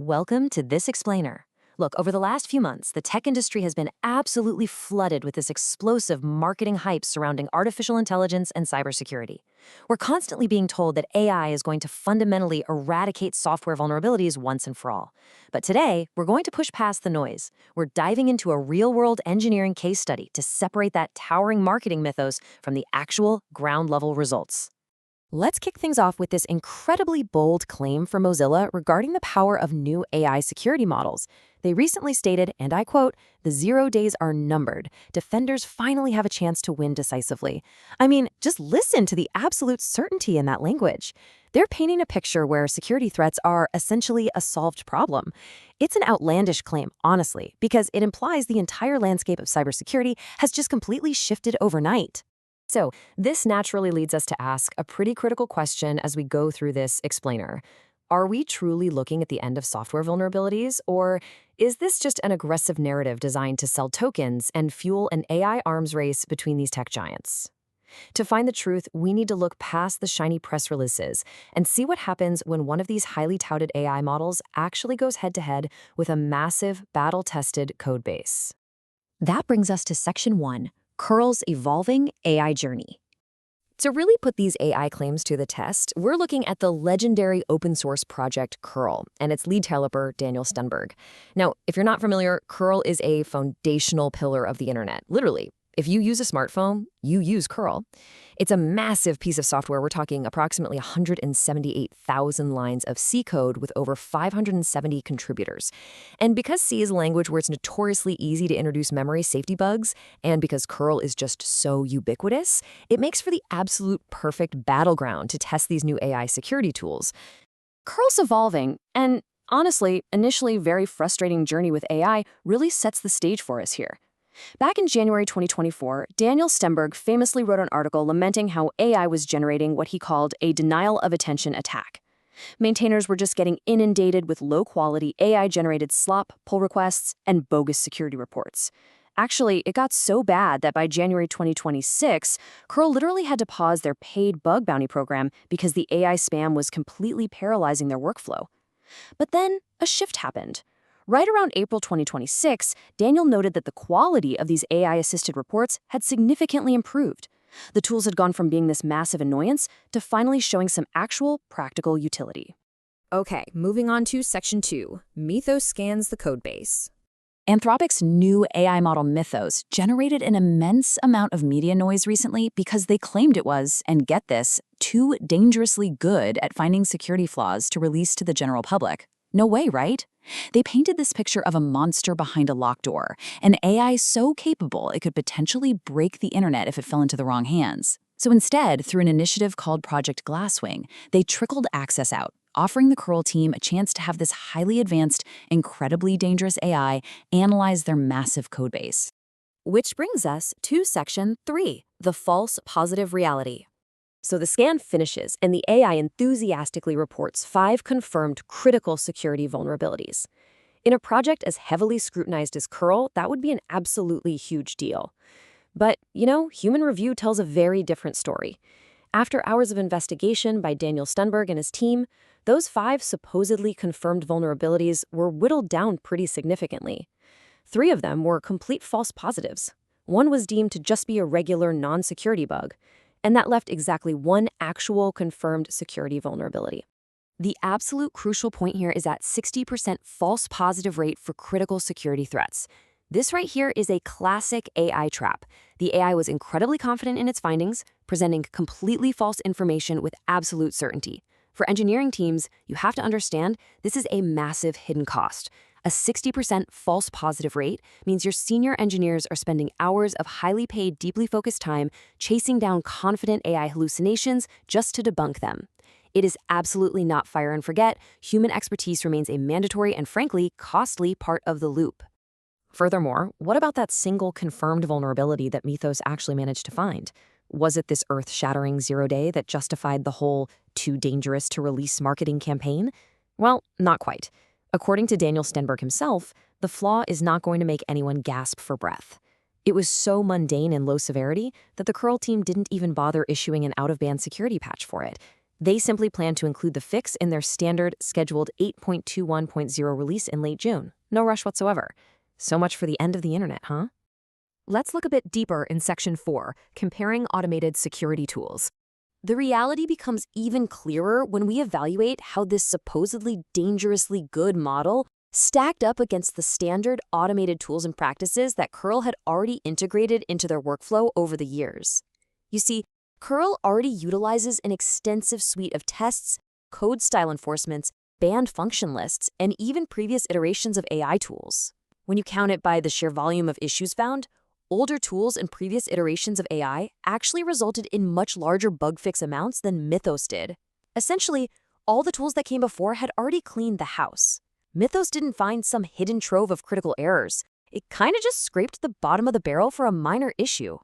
Welcome to This Explainer. Look, over the last few months, the tech industry has been absolutely flooded with this explosive marketing hype surrounding artificial intelligence and cybersecurity. We're constantly being told that AI is going to fundamentally eradicate software vulnerabilities once and for all. But today, we're going to push past the noise. We're diving into a real-world engineering case study to separate that towering marketing mythos from the actual ground-level results. Let's kick things off with this incredibly bold claim from Mozilla regarding the power of new AI security models. They recently stated, and I quote, "The 0 days are numbered. Defenders finally have a chance to win decisively." I mean, just listen to the absolute certainty in that language. They're painting a picture where security threats are essentially a solved problem. It's an outlandish claim, honestly, because it implies the entire landscape of cybersecurity has just completely shifted overnight. So, this naturally leads us to ask a pretty critical question as we go through this explainer. Are we truly looking at the end of software vulnerabilities, or is this just an aggressive narrative designed to sell tokens and fuel an AI arms race between these tech giants? To find the truth, we need to look past the shiny press releases and see what happens when one of these highly touted AI models actually goes head-to-head with a massive, battle-tested codebase. That brings us to Section 1. Curl's evolving AI journey. To really put these AI claims to the test, we're looking at the legendary open-source project Curl and its lead developer, Daniel Stenberg. Now, if you're not familiar, Curl is a foundational pillar of the internet. Literally, if you use a smartphone, you use Curl. It's a massive piece of software. We're talking approximately 178,000 lines of C code with over 570 contributors. And because C is a language where it's notoriously easy to introduce memory safety bugs, and because Curl is just so ubiquitous, it makes for the absolute perfect battleground to test these new AI security tools. Curl's evolving, and honestly, initially very frustrating journey with AI really sets the stage for us here. Back in January 2024, Daniel Stenberg famously wrote an article lamenting how AI was generating what he called a denial of attention attack. Maintainers were just getting inundated with low-quality AI-generated Slop, pull requests, and bogus security reports. Actually, it got so bad that by January 2026, Curl literally had to pause their paid bug bounty program because the AI spam was completely paralyzing their workflow. But then a shift happened. Right around April 2026, Daniel noted that the quality of these AI-assisted reports had significantly improved. The tools had gone from being this massive annoyance to finally showing some actual practical utility. Okay, moving on to Section 2. Mythos scans the codebase. Anthropic's new AI model Mythos generated an immense amount of media noise recently because they claimed it was, and get this, too dangerously good at finding security flaws to release to the general public. No way, right? They painted this picture of a monster behind a locked door, an AI so capable it could potentially break the internet if it fell into the wrong hands. So instead, through an initiative called Project Glasswing, they trickled access out, offering the Curl team a chance to have this highly advanced, incredibly dangerous AI analyze their massive codebase. Which brings us to Section 3, the false positive reality. So the scan finishes, and the AI enthusiastically reports 5 confirmed critical security vulnerabilities. In a project as heavily scrutinized as Curl, that would be an absolutely huge deal. But, human review tells a very different story. After hours of investigation by Daniel Stenberg and his team, those 5 supposedly confirmed vulnerabilities were whittled down pretty significantly. 3 of them were complete false positives. One was deemed to just be a regular non-security bug, and that left exactly 1 actual confirmed security vulnerability. The absolute crucial point here is that 60% false positive rate for critical security threats. This right here is a classic AI trap. The AI was incredibly confident in its findings, presenting completely false information with absolute certainty. For engineering teams, you have to understand this is a massive hidden cost. A 60% false positive rate means your senior engineers are spending hours of highly paid, deeply focused time chasing down confident AI hallucinations just to debunk them. It is absolutely not fire and forget. Human expertise remains a mandatory and, frankly, costly part of the loop. Furthermore, what about that single confirmed vulnerability that Mythos actually managed to find? Was it this earth-shattering 0 day that justified the whole too dangerous to release marketing campaign? Well, not quite. According to Daniel Stenberg himself, the flaw is not going to make anyone gasp for breath. It was so mundane and low severity that the Curl team didn't even bother issuing an out-of-band security patch for it. They simply plan to include the fix in their standard scheduled 8.21.0 release in late June. No rush whatsoever. So much for the end of the internet, huh? Let's look a bit deeper in Section 4, comparing automated security tools. The reality becomes even clearer when we evaluate how this supposedly dangerously good model stacked up against the standard automated tools and practices that Curl had already integrated into their workflow over the years. You see, Curl already utilizes an extensive suite of tests, code style enforcements, banned function lists, and even previous iterations of AI tools. When you count it by the sheer volume of issues found, older tools and previous iterations of AI actually resulted in much larger bug fix amounts than Mythos did. Essentially, all the tools that came before had already cleaned the house. Mythos didn't find some hidden trove of critical errors. It kind of just scraped the bottom of the barrel for a minor issue.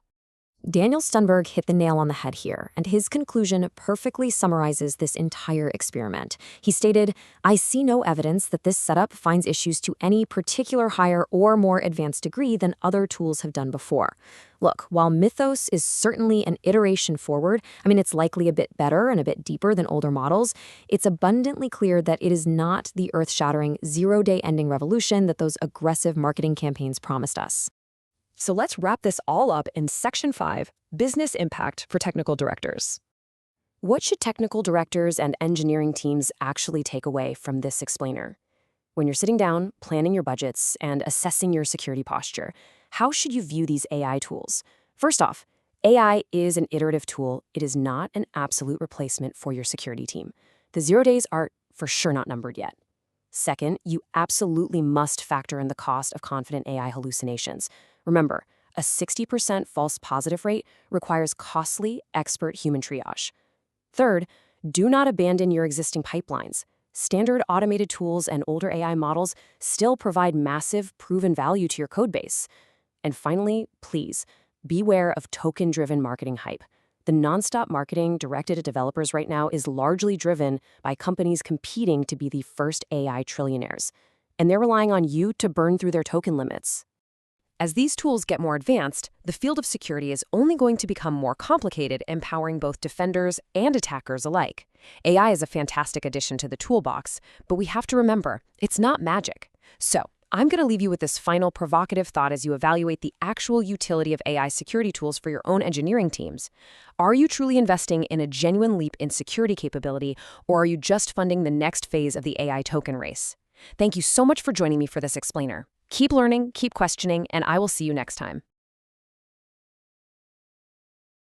Daniel Stenberg hit the nail on the head here, and his conclusion perfectly summarizes this entire experiment. He stated, "I see no evidence that this setup finds issues to any particular higher or more advanced degree than other tools have done before." Look, while Mythos is certainly an iteration forward, it's likely a bit better and a bit deeper than older models, it's abundantly clear that it is not the earth-shattering, zero-day ending revolution that those aggressive marketing campaigns promised us. So let's wrap this all up in Section 5, Business Impact for Technical Directors. What should technical directors and engineering teams actually take away from this explainer? When you're sitting down, planning your budgets, and assessing your security posture, how should you view these AI tools? First off, AI is an iterative tool. It is not an absolute replacement for your security team. The 0 days are for sure not numbered yet. Second, you absolutely must factor in the cost of confident AI hallucinations. Remember, a 60% false positive rate requires costly, expert human triage. Third, do not abandon your existing pipelines. Standard automated tools and older AI models still provide massive, proven value to your codebase. And finally, please, beware of token-driven marketing hype. The nonstop marketing directed at developers right now is largely driven by companies competing to be the first AI trillionaires. And they're relying on you to burn through their token limits. As these tools get more advanced, the field of security is only going to become more complicated, empowering both defenders and attackers alike. AI is a fantastic addition to the toolbox, but we have to remember, it's not magic. So, I'm going to leave you with this final provocative thought as you evaluate the actual utility of AI security tools for your own engineering teams. Are you truly investing in a genuine leap in security capability, or are you just funding the next phase of the AI token race? Thank you so much for joining me for this explainer. Keep learning, keep questioning, and I will see you next time.